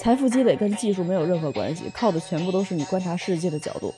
財富積累跟技術沒有任何關係，靠的全部都是你觀察世界的角度。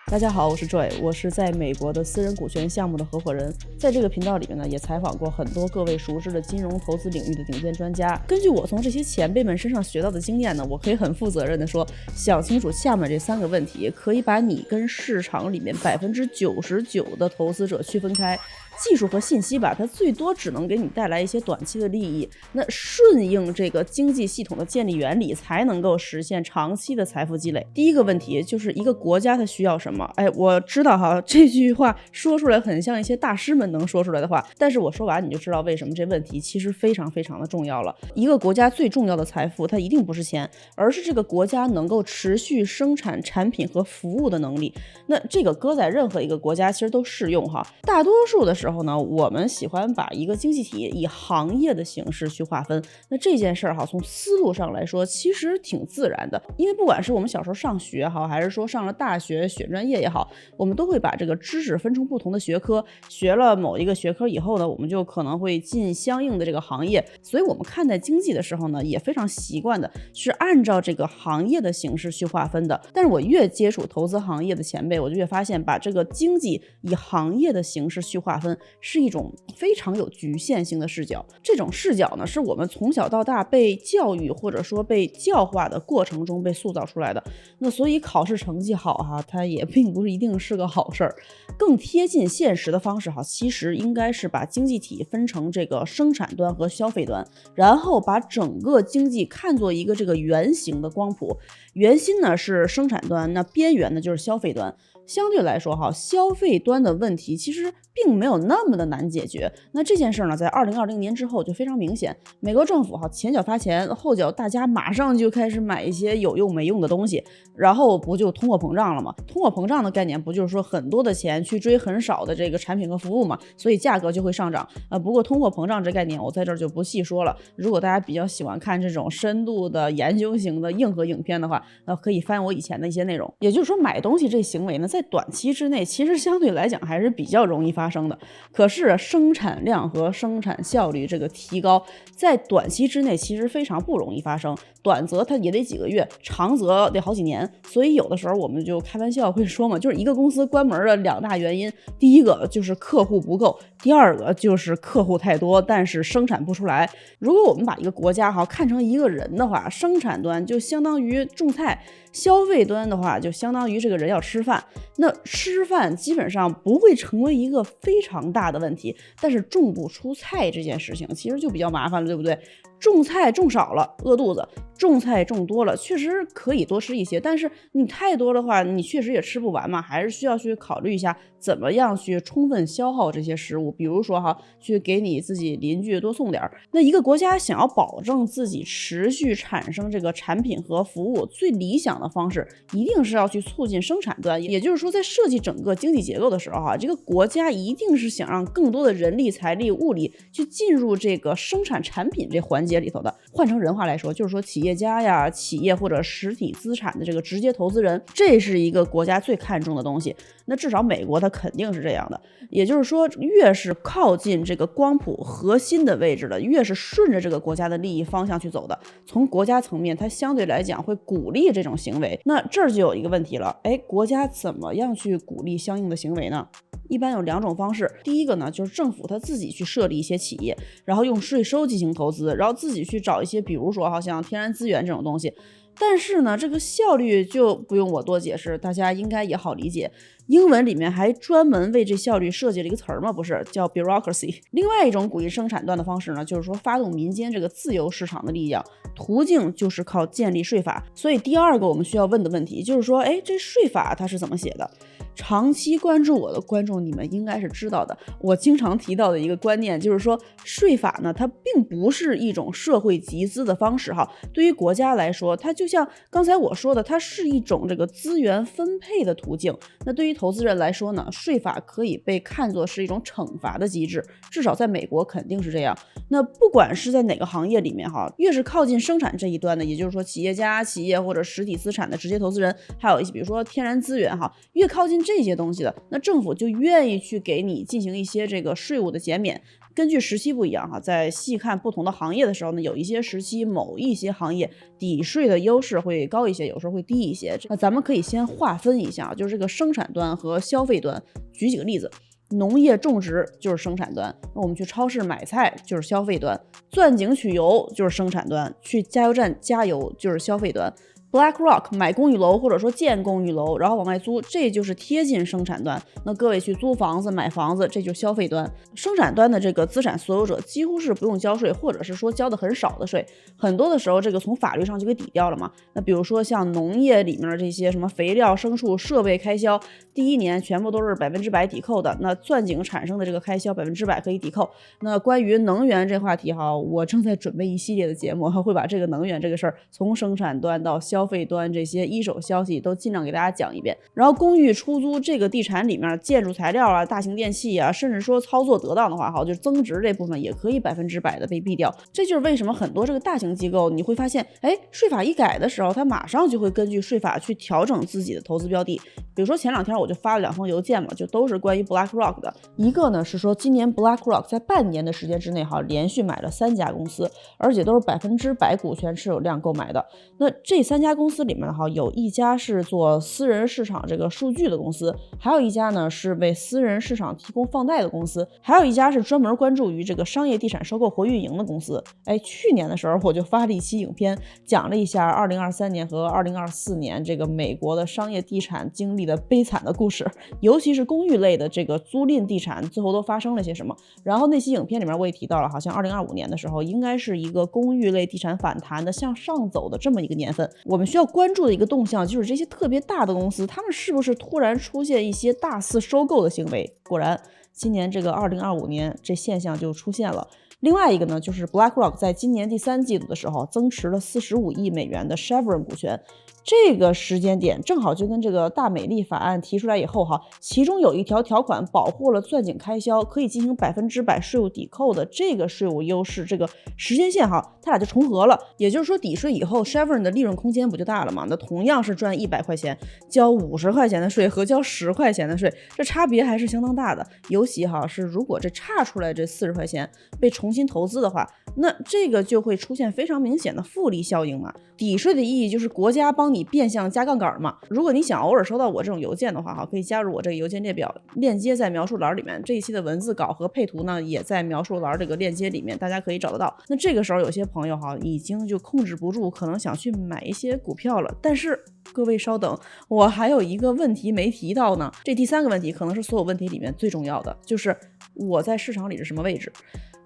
大家好，我是 Joy， 我是在美國的私人股權項目的合夥人。在這個頻道裡面呢，也採訪過很多各位熟知的金融投資領域的頂尖專家。根據我從這些前輩們身上學到的經驗呢，我可以很負責任的說，想清楚下面這3個問題，可以把你跟市場裡面99%的投資者區分開。技術和信息吧，它最多只能給你帶來一些短期的利益。那順應這個經濟系統的建立原理，才能夠實現長期的財富積累。第一個問題就是一個國家它需要什麼？我知道哈，這句話說出來很像一些大師們能說出來的話，但是我說完你就知道為什麼這問題其實非常非常的重要了。一個國家最重要的財富，它一定不是錢，而是這個國家能夠持續生產產品和服務的能力。那這個搁在任何一個国家其實都適用哈。大多数的时候呢，我們喜歡把一個經濟體以行業的形式去劃分。那這件事哈，從思路上來說，其實挺自然的。因為不管是我們小時候上學好，還是說上了大學選專業也好，我們都會把這個知識分成不同的學科。學了某一個學科以後呢，我们就可能會進相應的這個行業。所以我們看待經濟的時候呢，也非常習慣的是按照這個行業的形式去劃分的。但是我越接觸投資行業的前輩，我就越發現把這個經濟以行業的形式去劃分是一種非常有局限性的視角。這種視角呢，是我們從小到大被教育或者說被教化的過程中被塑造出來的。那所以考試成績好哈，它也並不一定是個好事兒。更貼近現實的方式哈，其實應該是把經濟體分成這個生產端和消費端，然後把整個經濟看作一個這個圓形的光譜。圓心呢是生產端，那邊緣呢就是消費端。相對來說哈，消費端的問題其實並沒有那麼的難解決。那這件事呢，在2020年之後就非常明顯。美國政府哈，前腳發錢，後腳大家馬上就開始買一些有用沒用的東西，然後不就通貨膨脹了嗎？通貨膨脹的概念不就是說很多的錢去追很少的這個產品和服務嘛，所以價格就會上漲。不過通貨膨脹這概念我在這兒就不細說了。如果大家比較喜歡看這種深度的研究型的硬核影片的話，可以翻我以前的一些內容。也就是說，買東西這行为呢，在短期之內其實相对來講還是比較容易發生的。可是生產量和生產效率這個提高在短期之內其實非常不容易發生，短則它也得幾個月，長則得好幾年。所以有的時候我們就開玩笑會說嘛，就是一個公司關門的2大原因，第一個就是客戶不夠，第二個就是客戶太多但是生產不出來。如果我們把一個國家看成一個人的話，生產端就相當於種菜，消費端的話就相當於這個人要吃飯。那吃飯基本上不會成為一個非常大的問題，但是種不出菜這件事情其實就比較麻煩了，對不对？種菜種少了餓肚子，種菜種多了確實可以多吃一些，但是你太多的話你確實也吃不完嘛，還是需要去考慮一下怎麼樣去充分消耗這些食物。比如說去給你自己鄰居多送點。那一個國家想要保證自己持續產生這個產品和服務，最理想的方式一定是要去促進生產端。也就是說，在設計整個經濟結構的時候這個國家一定是想讓更多的人力、財力、物力去進入這個生產產品這環節裡頭的。換成人話來說，就是說企業家呀、企業或者實體資產的這個直接投資人，這是一個國家最看重的東西。那至少美國它肯定是這樣的。也就是說，越是靠近這個光譜核心的位置的，越是順着這個國家的利益方向去走的，從國家層面它相對來講會鼓勵這種行為。那這兒就有一個問題了，國家怎麼樣去鼓勵相應的行為呢？一般有2種方式。第一個呢，就是政府他自己去設立一些企業，然後用稅收進行投資，然後自己去找一些比如說好像天然資源這種東西。但是呢，這個效率就不用我多解釋，大家應該也好理解。英文裡面還專門為這效率設計了一個詞兒嗎？不是，叫 bureaucracy。另外一種鼓勵生產端的方式呢，就是說發動民間這個自由市場的力量，途徑就是靠建立稅法。所以第二個我們需要問的問題就是說，這稅法它是怎麼寫的？長期關注我的觀眾，你們應該是知道的。我經常提到的一個觀念就是說，稅法呢，它並不是一種社會集資的方式哈。對於國家來說，它就像剛才我說的，它是一種這個資源分配的途徑。那對於投資人來說呢，稅法可以被看作是一種懲罰的機制，至少在美國肯定是這樣。那不管是在哪個行業裡面越是靠近生產這一端的，也就是說企業家、企業或者實體資產的直接投資人，還有一些比如說天然資源越靠近這些東西的，那政府就願意去給你進行一些這個稅務的減免，根据時期不一樣哈，在細看不同的行業的時候呢，有一些時期某一些行業抵稅的優勢會高一些，有時候會低一些。那咱們可以先劃分一下，就是這個生產端和消費端。舉幾個例子，農業種植就是生產端，那我們去超市買菜就是消費端，鑽井取油就是生產端，去加油站加油就是消費端。BlackRock 買公寓樓或者說建公寓楼，然後往外租，這就是貼近生產端。那各位去租房子買房子，這就是消費端。生產端的這個資產所有者幾乎是不用交稅，或者是說交的很少的稅，很多的時候這個從法律上就給抵掉了嘛。那比如說像農業裡面這些什麼肥料、牲畜、設備開銷，第一年全部都是100%抵扣的。那鑽井產生的這個開銷100%可以抵扣。那關於能源這話題哈，我正在準備一系列的節目，會把這個能源這個事兒從生產端到消費端這些一手消息都盡量給大家講一遍。然後公寓出租這個地產裡面建築材料啊、大型電器啊，甚至說操作得當的話，就是增值這部分也可以100%的被避掉。这就是为什麼很多这個大型機構你會發現，稅法一改的時候，它馬上就會根據稅法去調整自己的投資標的。比如說前2天我就發了2封郵件嘛，就都是關於 BlackRock 的。一個呢是說今年 BlackRock 在半年的時間之內連續買了3家公司，而且都是100%股權持有量購買的。那這3家公司裡面有一家是做私人市場這個數據的公司，還有一家呢是為私人市場提供放貸的公司，還有一家是專門關注於這個商業地產收購和運營的公司。去年的時候我就發了一期影片，講了一下2023年和2024年這個美國的商業地產經歷的悲慘的故事，尤其是公寓類的這個租賃地產最後都發生了些什麼。然後那期影片裡面我也提到了，好像2025年的時候應該是一個公寓類地產反彈的向上走的這麼一個年份。我們需要關注的一個動向就是這些特別大的公司，他們是不是突然出現一些大肆收購的行為。果然今年这個2025年這現象就出現了。另外一個呢，就是 BlackRock 在今年第3季度的時候增持了45億美元的 Chevron 股權。這個時間點正好就跟這個大美麗法案提出來以後其中有一條條款保護了鑽井開銷可以進行100%稅務抵扣的這個稅務優勢，這個時間線它倆就重合了。也就是說抵稅以後 Chevron 的利潤空間不就大了嗎？那同樣是賺100塊錢，交50塊錢的稅和交10塊錢的稅，這差別還是相當大的。尤其是如果這差出來這40塊錢被重新投資的話，那這個就會出現非常明顯的複利效應嘛。抵稅的意義就是國家幫你變相加槓桿嘛。如果你想偶爾收到我這種郵件的話可以加入我這個郵件列表，鏈接在描述欄裡面，這一期的文字稿和配圖呢也在描述欄這個鏈接裡面，大家可以找得到。那這個時候有些朋友已經就控制不住，可能想去買一些股票了，但是各位稍等，我還有一個問題沒提到呢。這第3個問題可能是所有問題裡面最重要的，就是我在市場裡是什麼位置。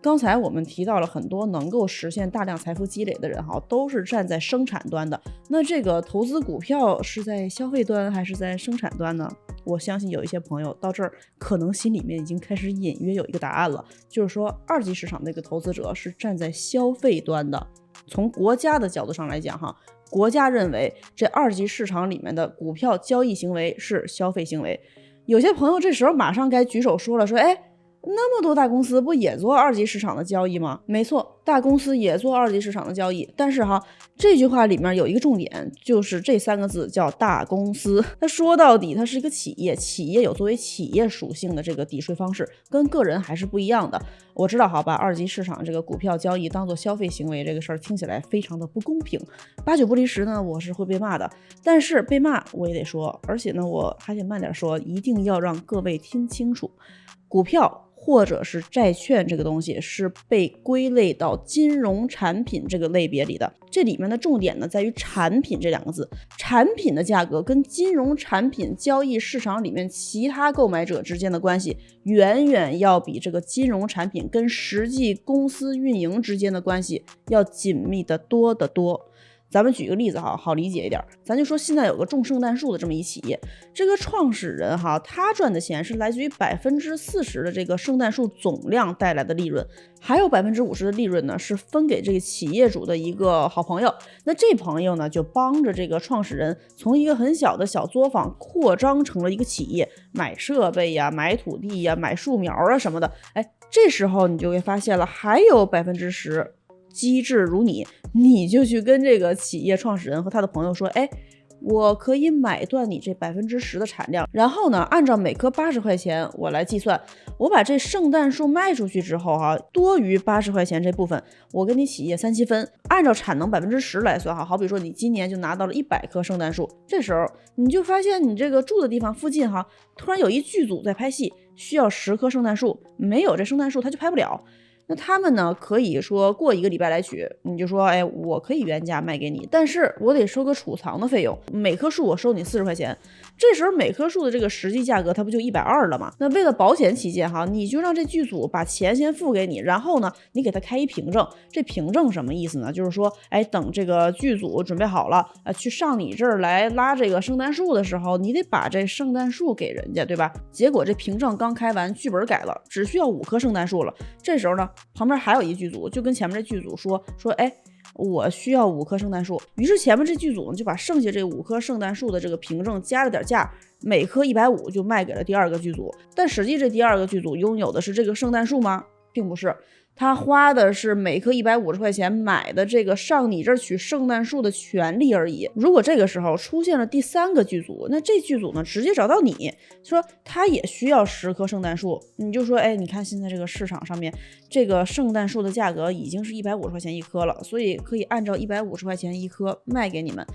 剛才我們提到了很多能夠實現大量財富積累的人都是站在生產端的。那這個投資股票是在消費端還是在生產端呢？我相信有一些朋友到這兒可能心裡面已經開始隱約有一個答案了，就是說二級市場那個投資者是站在消費端的。從國家的角度上來講國家認為這二級市場裡面的股票交易行為是消費行為。有些朋友這時候馬上該舉手說了，說那麼多大公司不也做二級市場的交易嗎？沒錯，大公司也做二級市場的交易，但是這句話裡面有一個重點，就是這3個字叫大公司。它說到底它是一個企業，企業有作為企業屬性的這個抵稅方式，跟個人還是不一樣的。我知道把二級市場這個股票交易當做消費行為這個事兒聽起來非常的不公平，8九不離10呢，我是會被罵的。但是被罵我也得說，而且呢我還得慢點說，一定要讓各位聽清楚，股票或者是債券這個東西是被歸類到金融產品這個類別裡的。這裡面的重點呢在於產品這2個字，產品的價格跟金融產品交易市場裡面其他購買者之間的關係遠遠要比這個金融產品跟實際公司運營之間的關係要緊密得多得多。咱們舉個例子好理解一點，咱就說現在有個種聖誕樹的這麼一企業，這個創始人他賺的錢是來自於40%的這個聖誕樹總量帶來的利潤，還有50%的利潤呢是分給這個企業主的一個好朋友。那這朋友呢就幫着這個創始人從一個很小的小作坊擴張成了一個企業，買設備呀、買土地呀、買樹苗啊什麼的。這時候你就會發現了，還有10%。機智如你就去跟這個企業創始人和他的朋友說，我可以買斷你这10%的產量，然後呢，按照每顆80塊錢我來計算，我把這聖誕樹賣出去之後多餘80塊錢這部分，我跟你企業3七分，按照產能10%來算好比說你今年就拿到了100棵聖誕樹，這時候你就發現你這個住的地方附近突然有一劇組在拍戲，需要10棵聖誕樹，沒有這聖誕樹他就拍不了。那他們呢，可以說過1個禮拜來取，你就說，哎，我可以原價賣給你，但是我得收個儲藏的費用，每棵樹我收你40塊錢。這時候每棵樹的這個實際價格，它不就120了嗎？那為了保險起見你就讓這劇組把錢先付給你，然後呢，你給他開一憑證。這憑證什麼意思呢？就是說，哎，等這個劇組準備好了，去上你這兒來拉這個聖誕樹的時候，你得把這聖誕樹給人家，對吧？結果這憑證剛開完，劇本改了，只需要5棵聖誕樹了。這時候呢，旁邊還有一劇組，就跟前面這劇組說，哎，我需要5棵聖誕樹。于是前面這劇組呢，就把剩下這5棵聖誕樹的這個憑證加了點價，每棵150就賣給了第2個劇組。但實際這第2個劇組擁有的是這個聖誕樹嗎？並不是，他花的是每棵150塊錢買的這個上你這兒取聖誕樹的權利而已。如果這個時候出現了第3個劇組，那這劇組呢，直接找到你說他也需要10棵聖誕樹，你就說，哎，你看現在這個市場上面這個聖誕樹的價格已經是150塊錢一棵了，所以可以按照150塊錢一棵賣給你們。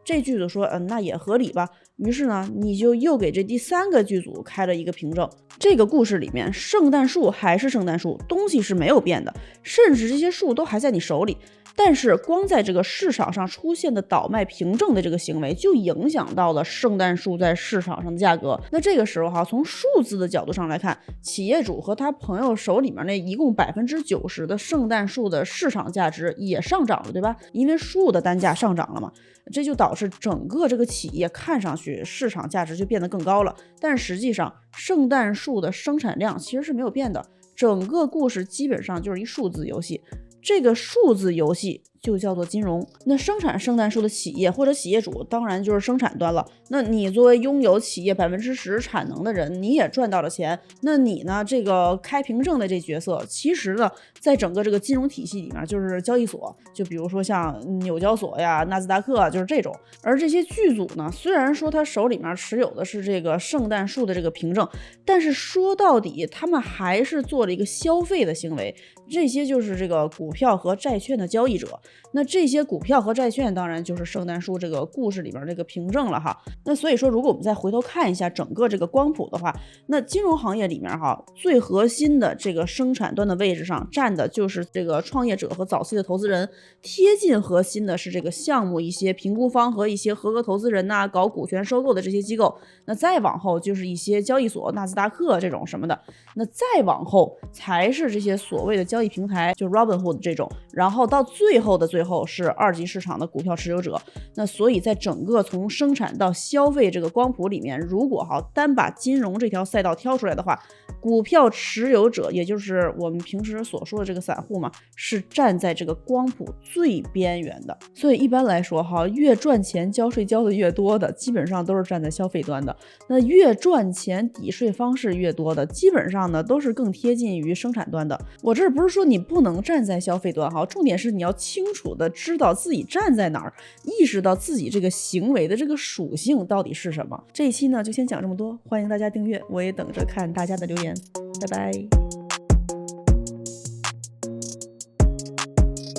這劇組說，那也合理吧。於是呢，你就又給這第3個劇組開了一個憑證。這個故事裡面，聖誕樹還是聖誕樹，東西是沒有變的，甚至這些樹都還在你手裡。但是光在這個市場上出現的倒賣憑證的這個行為，就影響到了聖誕樹在市場上的價格。那這個時候從數字的角度上來看，企業主和他朋友手裡面那一共90%的聖誕樹的市場價值也上漲了，对吧？因為樹的單價上漲了嘛，這就導致整個這個企業看上去市場價值就變得更高了。但實際上，聖誕樹的生產量其實是沒有變的，整個故事基本上就是一數字遊戲。這個數字遊戲就叫做金融。那生產聖誕樹的企業或者企業主當然就是生產端了。那你作為擁有企業10%產能的人，你也賺到了錢。那你呢，這個開憑證的這角色，其實呢，在整個這個金融體系裡面就是交易所，就比如說像紐交所呀、納斯達克啊，就是這種。而這些劇組呢，雖然說他手裡面持有的是這個聖誕樹的這個憑證，但是說到底他們還是做了一個消費的行為。這些就是這個股票和債券的交易者。那這些股票和債券當然就是圣誕樹這個故事裡邊這個憑證了哈。那所以說，如果我們再回頭看一下整個這個光譜的話，那金融行業裡面最核心的這個生產端的位置上站的就是這個創業者和早期的投資人，貼近核心的是這個項目一些評估方和一些合格投資人吶，搞股權收購的這些機構。那再往後就是一些交易所，納斯達克這種什麼的。那再往後才是這些所謂的交易平台，就 Robinhood 這種。然後到最後的最後是二级市场的股票持有者。那所以在整個從生產到消費這個光譜裡面，如果單把金融這條賽道挑出來的話，股票持有者，也就是我們平時所說的這個散戶嘛，是站在這個光譜最邊緣的。所以一般來說越賺錢交稅交的越多的，基本上都是站在消費端的。那越賺錢抵稅方式越多的，基本上呢都是更貼近於生產端的。我这不是說你不能站在消費端重點是你要清楚的知道自己站在哪兒，意識到自己這個行為的這個屬性到底是什麼。這一期呢就先講這麼多，歡迎大家訂閱，我也等着看大家的留言，拜拜。